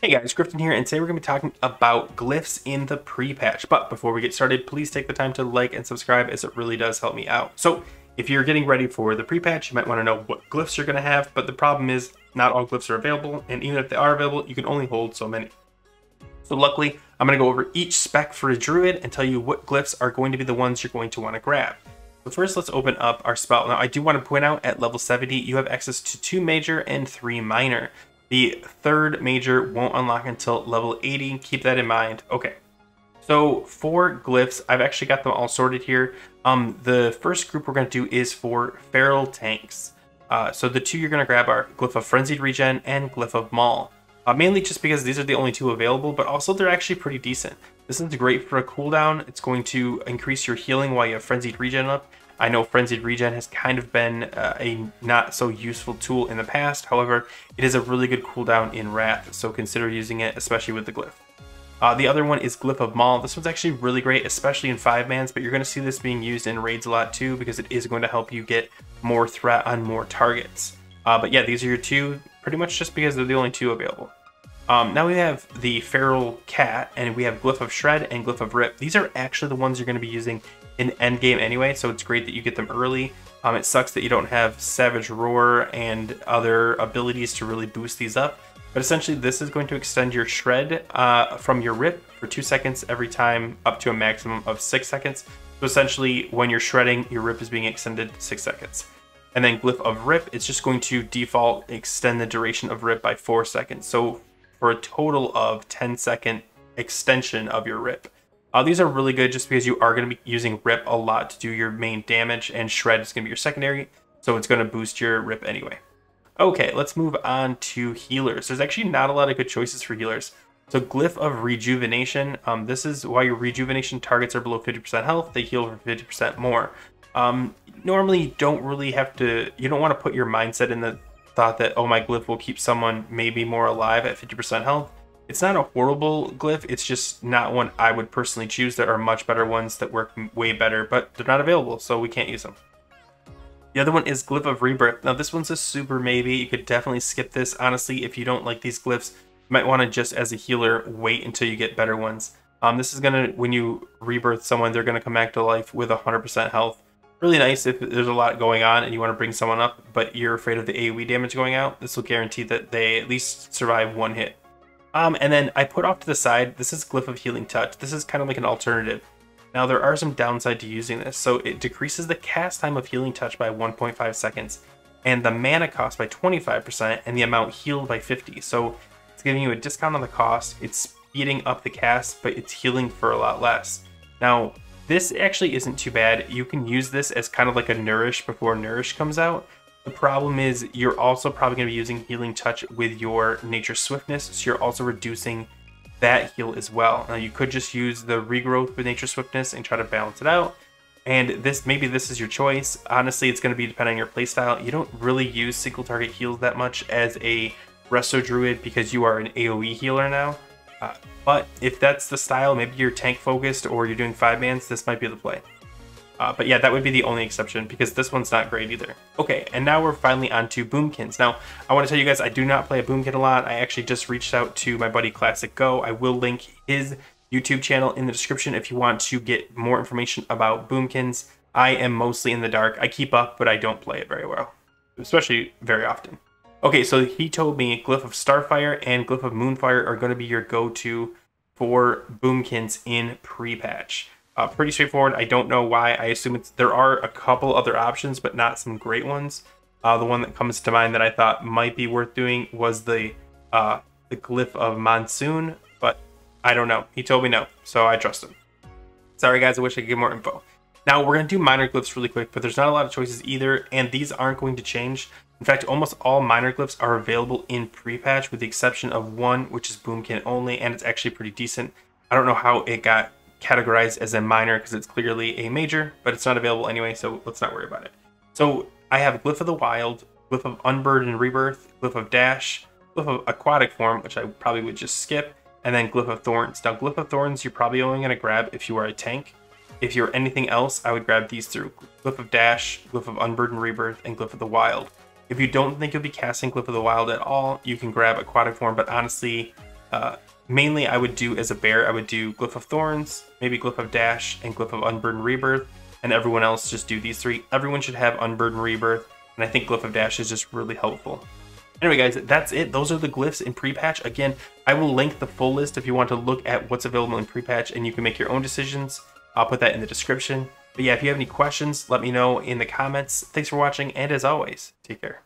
Hey guys, Griffin here, and today we're going to be talking about glyphs in the pre-patch. But before we get started, please take the time to like and subscribe, as it really does help me out. So if you're getting ready for the pre-patch, you might want to know what glyphs you're going to have, but the problem is not all glyphs are available, and even if they are available, you can only hold so many. So luckily, I'm going to go over each spec for a druid and tell you what glyphs are going to be the ones you're going to want to grab. So first, let's open up our spell. Now, I do want to point out at level 70, you have access to 2 major and 3 minor. The third major won't unlock until level 80. Keep that in mind. Okay, so for glyphs, I've actually got them all sorted here. The first group we're going to do is for feral tanks. So the two you're going to grab are Glyph of Frenzied Regen and Glyph of Maul. Mainly just because these are the only two available, but also they're actually pretty decent. This is great for a cooldown. It's going to increase your healing while you have Frenzied Regen up. I know Frenzied Regen has kind of been a not so useful tool in the past. However, it is a really good cooldown in Wrath, so consider using it, especially with the Glyph. The other one is Glyph of Maul. This one's actually really great, especially in 5-mans, but you're going to see this being used in raids a lot too, because it is going to help you get more threat on more targets. But yeah, these are your two, pretty much just because they're the only two available. Now we have the Feral Cat, and we have Glyph of Shred and Glyph of Rip. These are actually the ones you're going to be using in endgame anyway, so it's great that you get them early. It sucks that you don't have Savage Roar and other abilities to really boost these up, but essentially this is going to extend your Shred from your Rip for 2 seconds every time, up to a maximum of 6 seconds. So essentially when you're shredding, your Rip is being extended 6 seconds. And then Glyph of Rip, it's just going to default extend the duration of Rip by 4 seconds. So for a total of 10-second extension of your Rip. These are really good just because you are going to be using Rip a lot to do your main damage, and Shred is going to be your secondary, so it's going to boost your Rip anyway. Okay, let's move on to healers. There's actually not a lot of good choices for healers. So Glyph of Rejuvenation, this is why your Rejuvenation targets are below 50% health, they heal for 50% more. Normally you don't really have to, you don't want to put your mindset in the thought that, oh, my Glyph will keep someone maybe more alive at 50% health. It's not a horrible glyph, it's just not one I would personally choose. There are much better ones that work way better, but they're not available, so we can't use them. The other one is Glyph of Rebirth. Now this one's a super maybe. You could definitely skip this. Honestly, if you don't like these glyphs, you might want to just as a healer wait until you get better ones. This is gonna, when you rebirth someone, they're gonna come back to life with 100% health. Really nice if there's a lot going on and you want to bring someone up, but you're afraid of the AoE damage going out. This will guarantee that they at least survive 1 hit. And then I put off to the side, this is Glyph of Healing Touch. This is kind of like an alternative. Now there are some downside to using this. So it decreases the cast time of Healing Touch by 1.5 seconds and the mana cost by 25% and the amount healed by 50. So it's giving you a discount on the cost. It's speeding up the cast, but it's healing for a lot less. Now this actually isn't too bad. You can use this as kind of like a Nourish before Nourish comes out. The problem is you're also probably going to be using Healing Touch with your Nature Swiftness, so you're also reducing that heal as well. Now you could just use the Regrowth with Nature Swiftness and try to balance it out. And maybe this is your choice. Honestly, it's going to be depending on your playstyle. You don't really use single target heals that much as a Resto Druid because you are an AoE healer now. But if that's the style, maybe you're tank focused or you're doing 5-mans, this might be the play. But yeah, that would be the only exception because this one's not great either. Okay, and now we're finally on to Boomkins. Now, I want to tell you guys, I do not play a Boomkin a lot. I actually just reached out to my buddy Classic Go. I will link his YouTube channel in the description if you want to get more information about Boomkins. I am mostly in the dark. I keep up, but I don't play it very well, especially very often. Okay, so he told me Glyph of Starfire and Glyph of Moonfire are going to be your go-to for Boomkins in pre-patch. Pretty straightforward. I don't know why. I assume there are a couple other options, but not some great ones. The one that comes to mind that I thought might be worth doing was the Glyph of Monsoon, but I don't know. He told me no, so I trust him. Sorry guys, I wish I could get more info. Now we're going to do minor glyphs really quick, but there's not a lot of choices either, and these aren't going to change. In fact, almost all minor glyphs are available in pre-patch with the exception of one, which is Boomkin only, and it's actually pretty decent. I don't know how it got categorized as a minor because it's clearly a major, but it's not available anyway, so let's not worry about it. So I have Glyph of the Wild, Glyph of Unburden Rebirth, Glyph of Dash, Glyph of Aquatic Form, which I probably would just skip, and then Glyph of Thorns. Now Glyph of Thorns you're probably only going to grab if you are a tank. If you're anything else, I would grab these through Glyph of Dash, Glyph of Unburden Rebirth, and Glyph of the Wild. If you don't think you'll be casting Glyph of the Wild at all, you can grab Aquatic Form, but honestly, Mainly I would do as a bear, I would do Glyph of Thorns, maybe Glyph of Dash, and Glyph of Unburdened Rebirth, and everyone else just do these 3. Everyone should have Unburdened Rebirth, and I think Glyph of Dash is just really helpful. Anyway guys, that's it. Those are the glyphs in Prepatch. Again, I will link the full list if you want to look at what's available in Prepatch and you can make your own decisions. I'll put that in the description. But yeah, if you have any questions, let me know in the comments. Thanks for watching, and as always, take care.